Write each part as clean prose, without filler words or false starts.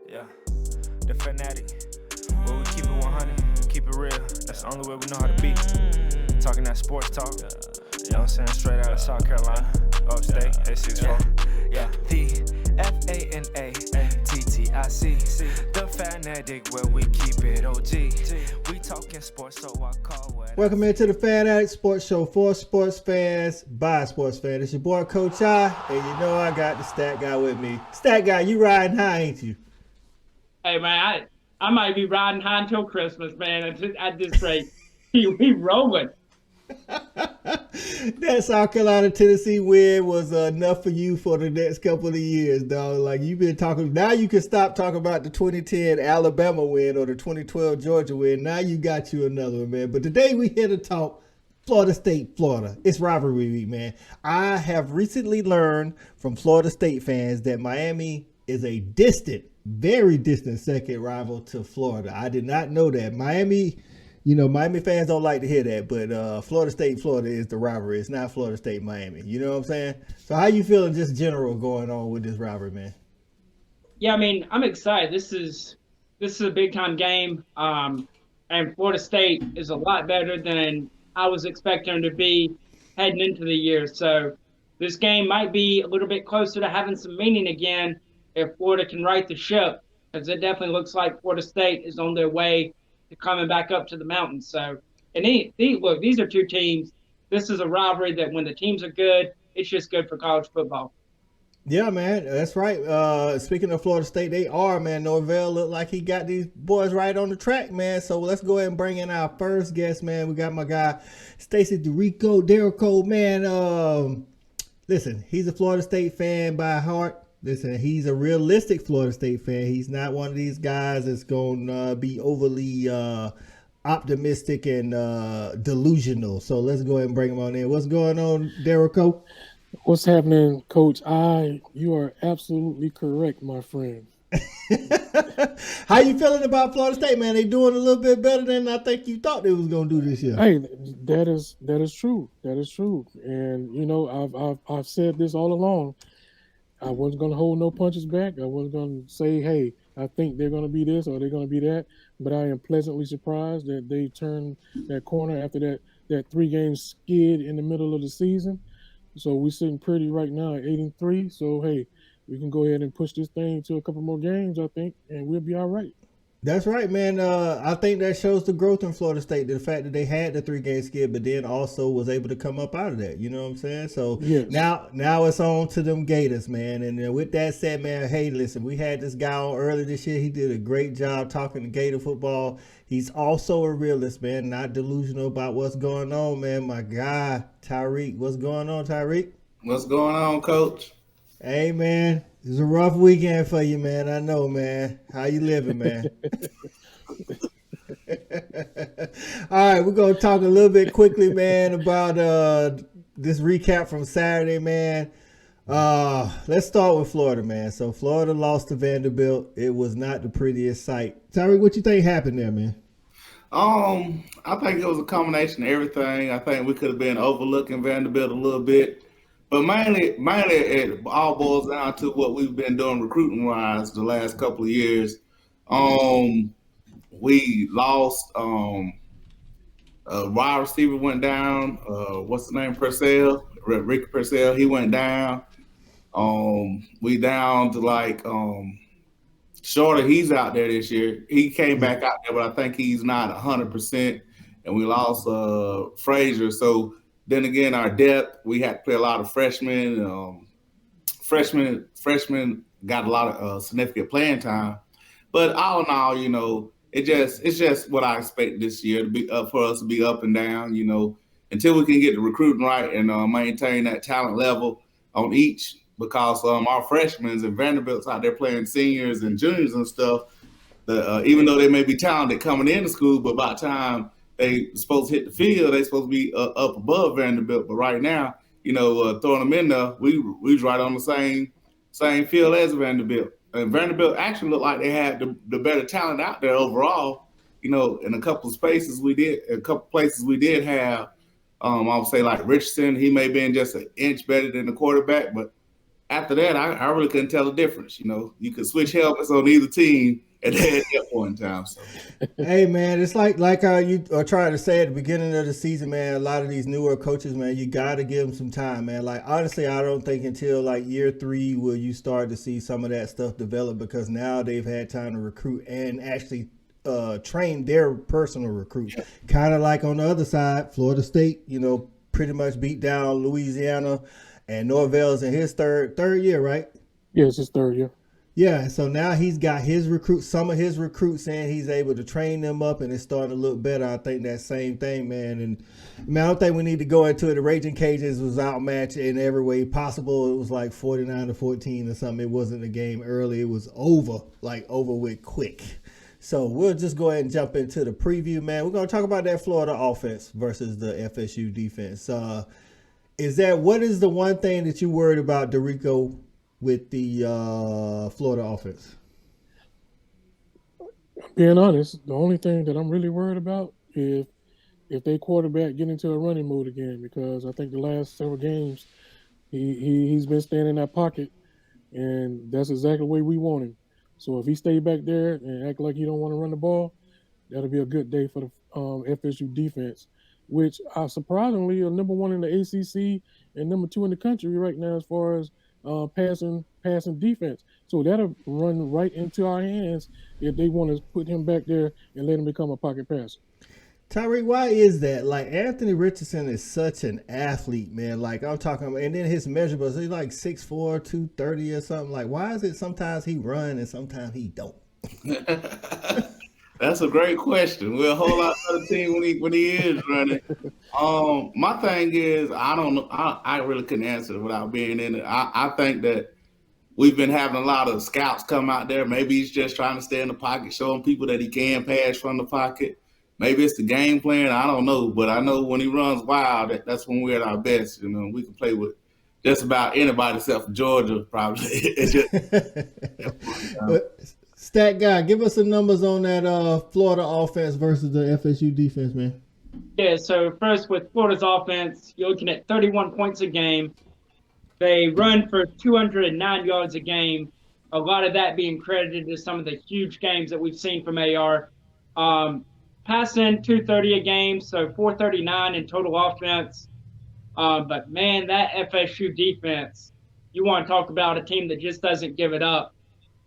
Yeah. The fanatic. Where we keep it 100, keep it real. That's the only way we know how to be. Talking that sports talk. You know what I'm saying? Straight out of South Carolina. Upstate, A64. Yeah. The FANATTIC. The fanatic where we keep it OG. We talking sports, so I call what. Welcome into the Fanatic Sports Show for sports fans by sports fans. It's your boy Coach I, and you know I got the stat guy with me. Stat guy, you riding high, ain't you? Hey man, I might be riding high until Christmas, man. At this rate, we rolling. That South Carolina Tennessee win was enough for you for the next couple of years, dog. Like you've been talking. Now you can stop talking about the 2010 Alabama win or the 2012 Georgia win. Now you got you another one, man. But today we here to talk Florida State, Florida. It's rivalry week, man. I have recently learned from Florida State fans that Miami is a distant, very distant second rival to Florida. I did not know that. Miami fans don't like to hear that, but Florida State, Florida is the rivalry. It's not Florida State, Miami. You know what I'm saying? So how you feeling just general going on with this rivalry, man? Yeah, I mean, I'm excited. This is a big time game. And Florida State is a lot better than I was expecting them to be heading into the year. So this game might be a little bit closer to having some meaning again if Florida can right the ship, because it definitely looks like Florida State is on their way to coming back up to the mountains. So, and look, these are two teams. This is a rivalry that when the teams are good, it's just good for college football. Yeah, man, that's right. Speaking of Florida State, they are, man. Norvell looked like he got these boys right on the track, man. So let's go ahead and bring in our first guest, man. We got my guy, Derico, man. Listen, he's a Florida State fan by heart. Listen, he's a realistic Florida State fan. He's not one of these guys that's going to be overly optimistic and delusional. So let's go ahead and bring him on in. What's going on, Derico? What's happening, Coach I? You are absolutely correct, my friend. How you feeling about Florida State, man? They doing a little bit better than I think you thought they was going to do this year. Hey, that is true. That is true. And, you know, I've said this all along. I wasn't going to hold no punches back. I wasn't going to say, hey, I think they're going to be this or they're going to be that. But I am pleasantly surprised that they turned that corner after that 3-game skid in the middle of the season. So we're sitting pretty right now at 8-3. So, hey, we can go ahead and push this thing to a couple more games, I think, and we'll be all right. That's right, man. I think that shows the growth in Florida State, the fact that they had the 3-game skid, but then also was able to come up out of that. You know what I'm saying? So yes. Now it's on to them Gators, man. And with that said, man, hey, listen, we had this guy on earlier this year. He did a great job talking to Gator football. He's also a realist, man, not delusional about what's going on, man. My guy, Tariq. What's going on, Tariq? What's going on, Coach? Hey, man. It's a rough weekend for you, man. I know, man. How you living, man? All right, we're going to talk a little bit quickly, man, about this recap from Saturday, man. Let's start with Florida, man. So Florida lost to Vanderbilt. It was not the prettiest sight. Tariq, what you think happened there, man? I think it was a combination of everything. I think we could have been overlooking Vanderbilt a little bit. But mainly, it all boils down to what we've been doing recruiting-wise the last couple of years. We lost a wide receiver went down. What's his name? Purcell, Rick Purcell. He went down. We down to Shorter. He's out there this year. He came back out there, but I think he's not 100%. And we lost Frazier. So. Then again, our depth, we had to play a lot of freshmen. Freshmen got a lot of significant playing time. But all in all, you know, it's just what I expect this year to be for us to be up and down. You know, until we can get the recruiting right and maintain that talent level on each, because our freshmen and Vanderbilt's out there playing seniors and juniors and stuff. Even though they may be talented coming into school, but by the time they supposed to hit the field, they supposed to be up above Vanderbilt. But right now, you know, throwing them in there, we was right on the same field as Vanderbilt. And Vanderbilt actually looked like they had the better talent out there overall. You know, in a couple places we did have, I would say like Richardson, he may have been just an inch better than the quarterback, but after that, I really couldn't tell the difference. You know, you could switch helmets on either team at that point in time. So, Hey man, it's like how you are trying to say at the beginning of the season, man. A lot of these newer coaches, man, you got to give them some time, man. Like honestly, I don't think until like year 3 will you start to see some of that stuff develop because now they've had time to recruit and actually train their personal recruits. Kind of like on the other side, Florida State, you know, pretty much beat down Louisiana, and Norvell's in his third year, right? Yeah, it's his third year. Yeah, so now he's got his recruits, some of his recruits, and he's able to train them up, and it's starting to look better. I think that same thing, man. And man, I don't think we need to go into it. The Raging Cajuns was outmatched in every way possible. It was like 49-14 or something. It wasn't a game early. It was over with quick. So we'll just go ahead and jump into the preview, man. We're going to talk about that Florida offense versus the FSU defense. What is the one thing that you worried about, Derico, with the Florida offense? Being honest, the only thing that I'm really worried about is if they quarterback get into a running mode again, because I think the last several games he's been staying in that pocket, and that's exactly the way we want him. So if he stay back there and act like he don't want to run the ball, that'll be a good day for the FSU defense, which are surprisingly are number 1 in the ACC and number 2 in the country right now as far as passing defense. So that'll run right into our hands if they want to put him back there and let him become a pocket passer. Tariq, why is that? Like, Anthony Richardson is such an athlete, man. Like, I'm talking about, and then his measurables, he's like 6'4", 230 or something. Like, why is it sometimes he run and sometimes he don't? That's a great question. We're a whole lot better team when he is running. My thing is, I don't know. I really couldn't answer it without being in it. I think that we've been having a lot of scouts come out there. Maybe he's just trying to stay in the pocket, showing people that he can pass from the pocket. Maybe it's the game plan. I don't know. But I know when he runs wild, that's when we're at our best. You know, we can play with just about anybody except for Georgia, probably. It's just, Stat guy, give us some numbers on that Florida offense versus the FSU defense, man. Yeah, so first with Florida's offense, you're looking at 31 points a game. They run for 209 yards a game. A lot of that being credited to some of the huge games that we've seen from AR. Passing 230 a game, so 439 in total offense. But man, that FSU defense, you want to talk about a team that just doesn't give it up.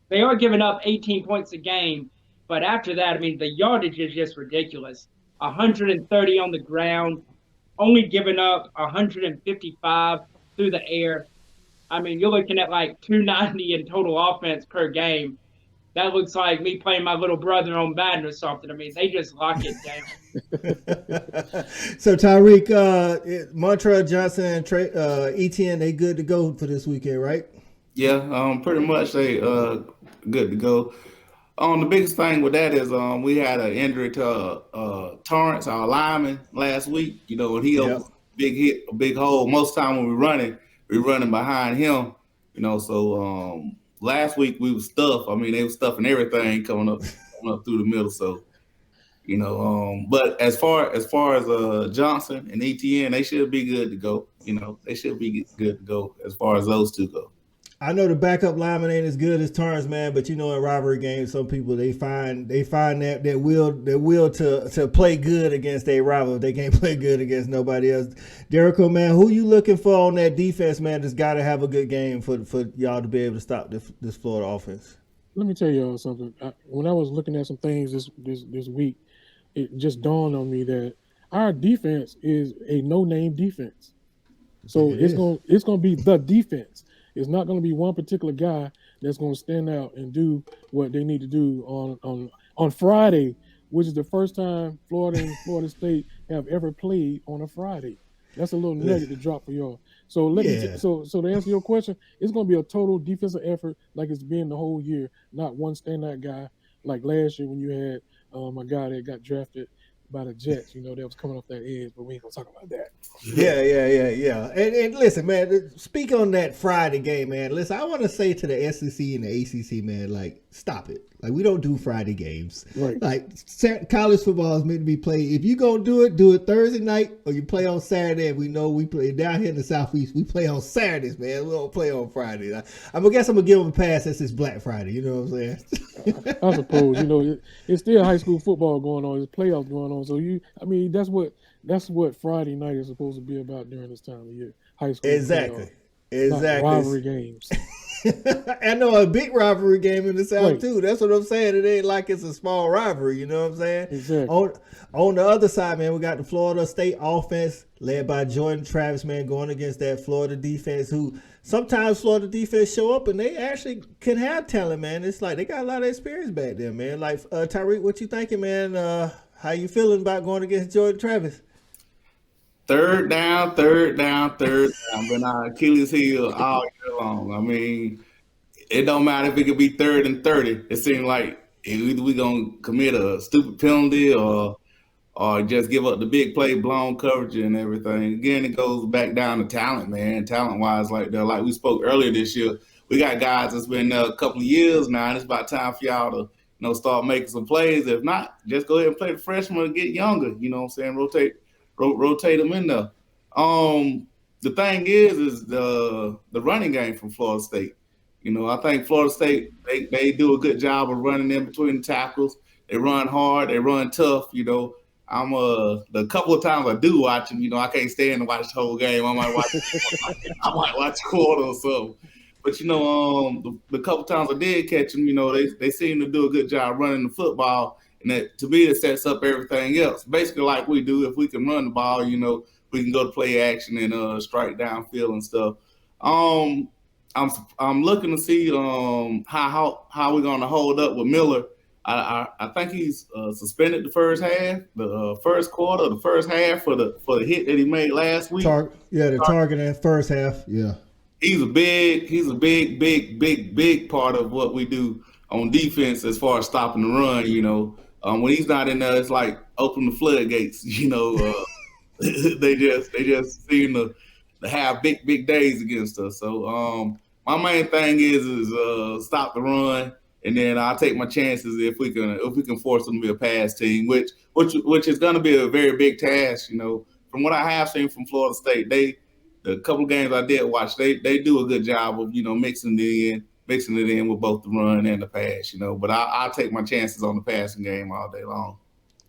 They are giving up 18 points a game, but after that, I mean, the yardage is just ridiculous. 130 on the ground, only giving up 155 through the air. I mean, you're looking at like 290 in total offense per game. That looks like me playing my little brother on Madden or something. I mean, they just lock it down. So, Tariq, Montrell Johnson and Etienne, they good to go for this weekend, right? Yeah, pretty much they good to go. The biggest thing with that is we had an injury to Torrance, our lineman, last week. You know, and he opens a big hole. Most of the time when we're running behind him. You know, so last week we was stuffed. I mean, they were stuffing everything coming up through the middle. So, you know, but as far as Johnson and Etienne, they should be good to go. You know, they should be good to go as far as those two go. I know the backup lineman ain't as good as Torrance, man, but you know in rivalry games, some people they find that will to play good against their rival. They can't play good against nobody else. Derico, man, who you looking for on that defense, man? That's got to have a good game for y'all to be able to stop this Florida offense. Let me tell y'all something. When I was looking at some things this week, it just dawned on me that our defense is a no-name defense. So it's gonna be the defense. It's not going to be one particular guy that's going to stand out and do what they need to do on Friday, which is the first time Florida and Florida State have ever played on a Friday. That's a little nugget to drop for y'all. So so to answer your question, it's going to be a total defensive effort like it's been the whole year, not one standout guy like last year when you had a guy that got drafted by the Jets. You know, they was coming off that edge, but we ain't gonna talk about that. Yeah. And listen, man, speak on that Friday game, man. Listen, I want to say to the SEC and the ACC, man, like, stop it. Like, we don't do Friday games. Right. Like, college football is meant to be played. If you gonna do it Thursday night or you play on Saturday. And we know we play down here in the Southeast. We play on Saturdays, man. We don't play on Fridays. I guess I'm gonna give them a pass since it's Black Friday. You know what I'm saying? I suppose, you know, it's still high school football going on. There's playoffs going on. So that's what Friday night is supposed to be about during this time of year. High school Exactly. Playoff, not rivalry games. I know a big rivalry game in the South Right. too. That's what I'm saying. It ain't like it's a small rivalry. You know what I'm saying? Exactly. On the other side, man, we got the Florida State offense led by Jordan Travis, man, going against that Florida defense. Who sometimes Florida defense show up and they actually can have talent, man. It's like they got a lot of experience back there, man. Like Tariq, what you thinking, man? How you feeling about going against Jordan Travis? Third down. Been on Achilles heel all year long. I mean, it don't matter if it could be 3rd and 30. It seems like either we gonna commit a stupid penalty or just give up the big play, blown coverage and everything. Again, it goes back down to talent, man. Talent-wise, like we spoke earlier this year, we got guys that's been there a couple of years now, and it's about time for y'all to start making some plays. If not, just go ahead and play the freshman and get younger. You know what I'm saying? Rotate them in there. The thing is the running game from Florida State. You know, I think Florida State, they do a good job of running in between the tackles. They run hard. They run tough. You know, the couple of times I do watch them, you know, I can't stand and watch the whole game. I might watch a quarter or so. But, you know, the couple times I did catch them, you know, they seem to do a good job running the football. And that, to me, it sets up everything else. Basically like we do, if we can run the ball, you know, we can go to play action and strike downfield and stuff. I'm looking to see how we're going to hold up with Miller. I think he's suspended the first half, the first quarter, the first half for the hit that he made last week. The target in first half. Yeah, he's a big part of what we do on defense as far as stopping the run. You know, when he's not in there, it's like open the floodgates. You know, they just seem to have big days against us. So my main thing is stop the run. And then I'll take my chances if we can force them to be a pass team, which is going to be a very big task. You know, from what I have seen from Florida State, the couple games I did watch, they do a good job of, you know, mixing it in with both the run and the pass. You know, but I'll take my chances on the passing game all day long.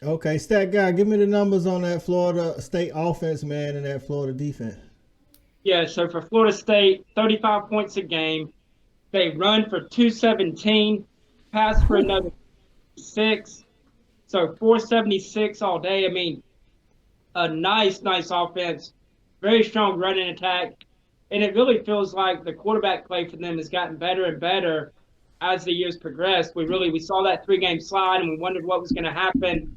Okay, stat guy, give me the numbers on that Florida State offense, man, and that Florida defense. Yeah, so for Florida State, 35 points a game. They run for 217, pass for another 6, so 476 all day. I mean, a nice offense, very strong running attack, and it really feels like the quarterback play for them has gotten better and better as the years progressed. We saw that 3-game slide, and we wondered what was going to happen,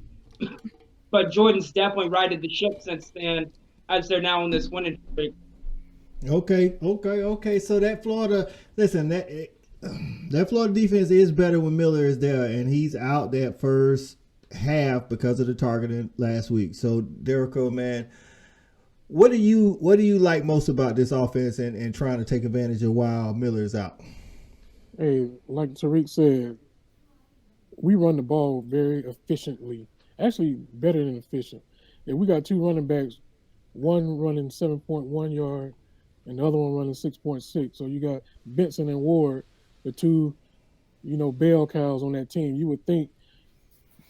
but Jordan's definitely righted the ship since then, as they're now on this winning streak. Okay. So that Florida, listen, that Florida defense is better when Miller is there, and he's out that first half because of the targeting last week. So Derico, man, what do you like most about this offense and trying to take advantage of while Miller is out? Hey, like Tariq said, we run the ball very efficiently. Actually, better than efficient. And we got 2 running backs, one running 7.1 yard. And the other one running 6.6. So you got Benson and Ward, the 2, you know, bell cows on that team. You would think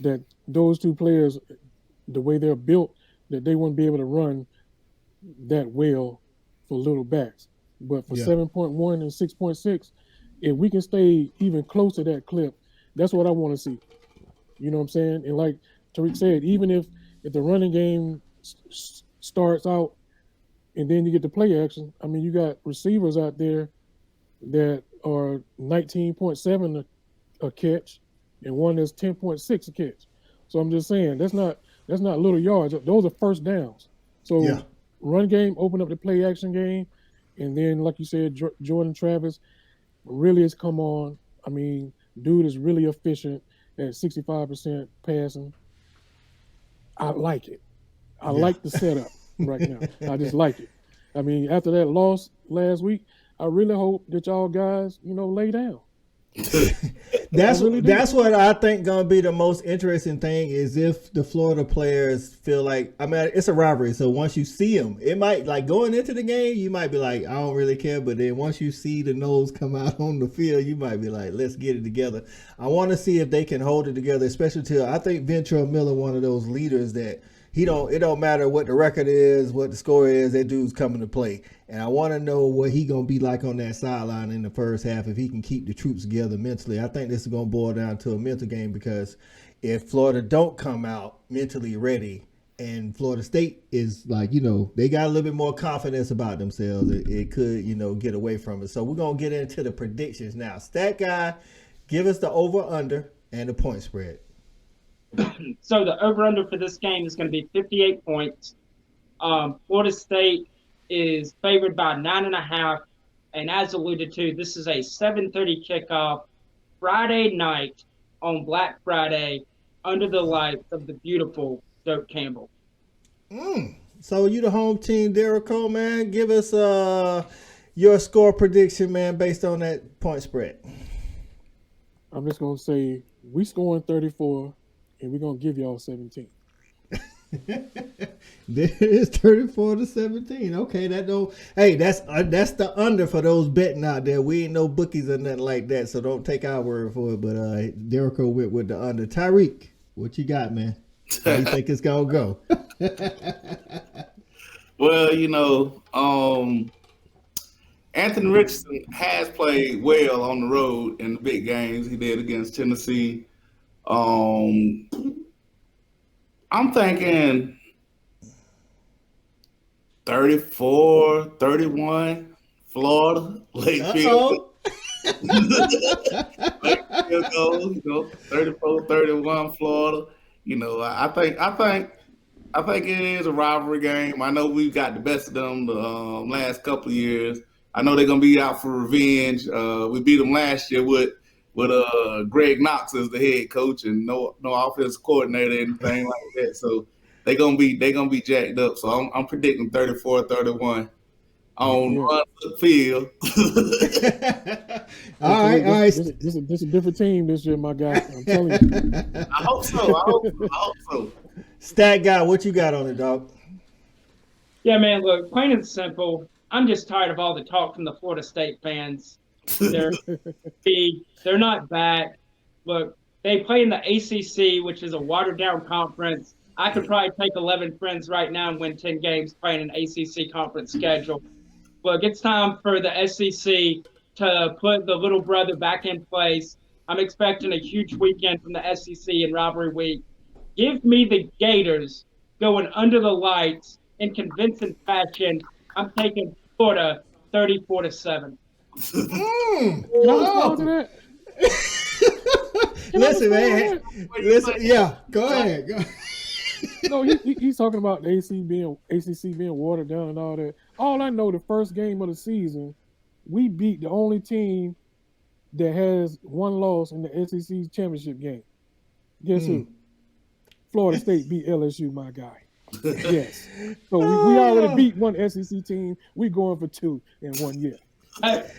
that those 2 players, the way they're built, that they wouldn't be able to run that well for little backs. But for 7.1 and 6.6, if we can stay even close to that clip, that's what I want to see. You know what I'm saying? And like Tariq said, even if the running game starts out, and then you get the play action. I mean, you got receivers out there that are 19.7 a catch, and one that's 10.6 a catch. So I'm just saying that's not little yards. Those are first downs. So run game, open up the play action game, and then like you said, Jordan Travis really has come on. I mean, dude is really efficient at 65% passing. I like it. I like the setup right now. I just like it. I mean, after that loss last week, I really hope that y'all guys, lay down. That's what I think gonna be the most interesting thing is if the Florida players feel like, I mean, it's a rivalry, so once you see them, it might, like, going into the game, you might be like, I don't really care, but then once you see the Noles come out on the field, you might be like, let's get it together. I want to see if they can hold it together, especially till I think Ventrell Miller, one of those leaders that it don't matter what the record is, what the score is, that dude's coming to play. And I want to know what he going to be like on that sideline in the first half if he can keep the troops together mentally. I think this is going to boil down to a mental game because if Florida don't come out mentally ready and Florida State is like, they got a little bit more confidence about themselves, it could, get away from it. So we're going to get into the predictions now. Stat Guy, give us the over-under and the point spread. So the over-under for this game is going to be 58 points. Florida State is favored by 9.5, and as alluded to, this is a 7:30 kickoff Friday night on Black Friday under the lights of the beautiful Doak Campbell. So you the home team, Derico, man. Give us your score prediction, man, based on that point spread. I'm just going to say we scoring 34. And we're gonna give y'all 17. There is 34-17. Okay, that's the under for those betting out there. We ain't no bookies or nothing like that, so don't take our word for it. But Derico went with the under. Tariq, what you got, man? How you think it's gonna go? Well, Anthony Richardson has played well on the road in the big games. He did against Tennessee. I'm thinking 34, 31, Florida, late field. Late field goal, 34, 31, Florida. I think it is a rivalry game. I know we've got the best of them the last couple of years. I know they're gonna be out for revenge. We beat them last year with Greg Knox as the head coach and no offensive coordinator or anything like that. So they're gonna be jacked up. So I'm predicting 34-31 on the field. All right. This is a different team this year, my guy. I'm telling you. I hope so. Stat Guy, what you got on it, dog? Yeah, man, look, plain and simple, I'm just tired of all the talk from the Florida State fans. They're not back. Look, they play in the ACC, which is a watered-down conference. I could probably take 11 friends right now and win 10 games playing an ACC conference schedule. Look, it's time for the SEC to put the little brother back in place. I'm expecting a huge weekend from the SEC in rivalry week. Give me the Gators going under the lights in convincing fashion. I'm taking Florida 34-7. Listen, man. Listen, yeah. Go ahead. No, he's talking about the ACC being watered down and all that. All I know, the first game of the season, we beat the only team that has one loss in the SEC championship game. Guess who? Florida State beat LSU, my guy. Yes. So we already beat one SEC team. We going for 2 in 1 year. That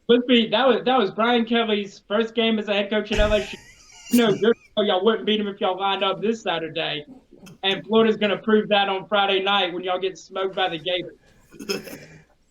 was Brian Kelly's first game as a head coach at LSU. Y'all wouldn't beat him if y'all lined up this Saturday. And Florida's going to prove that on Friday night when y'all get smoked by the Gators.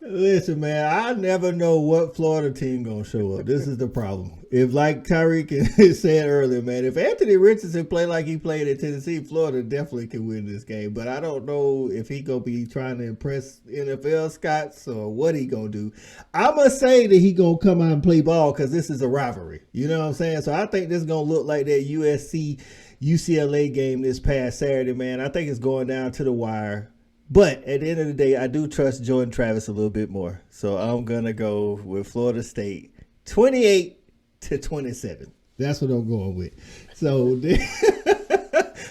Listen, man, I never know what Florida team going to show up. This is the problem. If, like Tariq said earlier, man, if Anthony Richardson play like he played at Tennessee, Florida definitely can win this game. But I don't know if he going to be trying to impress NFL scouts or what he going to do. I'm going to say that he going to come out and play ball because this is a rivalry. You know what I'm saying? So I think this is going to look like that USC-UCLA game this past Saturday, man. I think it's going down to the wire. But at the end of the day, I do trust Jordan Travis a little bit more. So I'm going to go with Florida State 28-27. That's what I'm going with. So,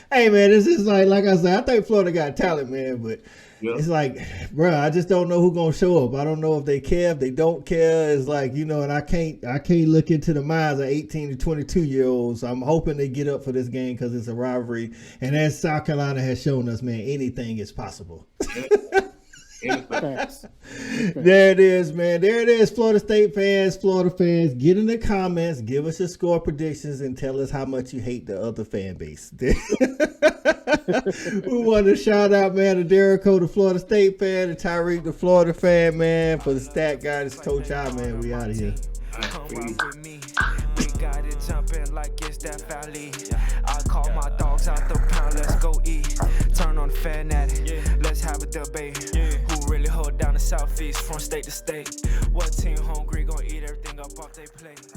hey, man, this is like I said, I think Florida got talent, man. But Yeah. It's like, bro, I just don't know who's gonna show up. I don't know if they care, if they don't care. It's like, you know, and I can't look into the minds of 18 to 22 year olds. I'm hoping they get up for this game because it's a rivalry. And as South Carolina has shown us, man, anything is possible. Facts. There it is, man. There it is, Florida State fans, Florida fans. Get in the comments, give us your score predictions, and tell us how much you hate the other fan base. We want to shout out, man, to Derico, the Florida State fan, to Tariq, the Florida fan, man. For the stat guy, this Coach I, man. We out of here. Come rock with me. We got it jumping like it's that valley. I call my dogs out the pound, let's go eat. Turn on the fan at it, let's have a debate. Who really hold down the Southeast from state to state? What team hungry gonna eat everything up off they plate?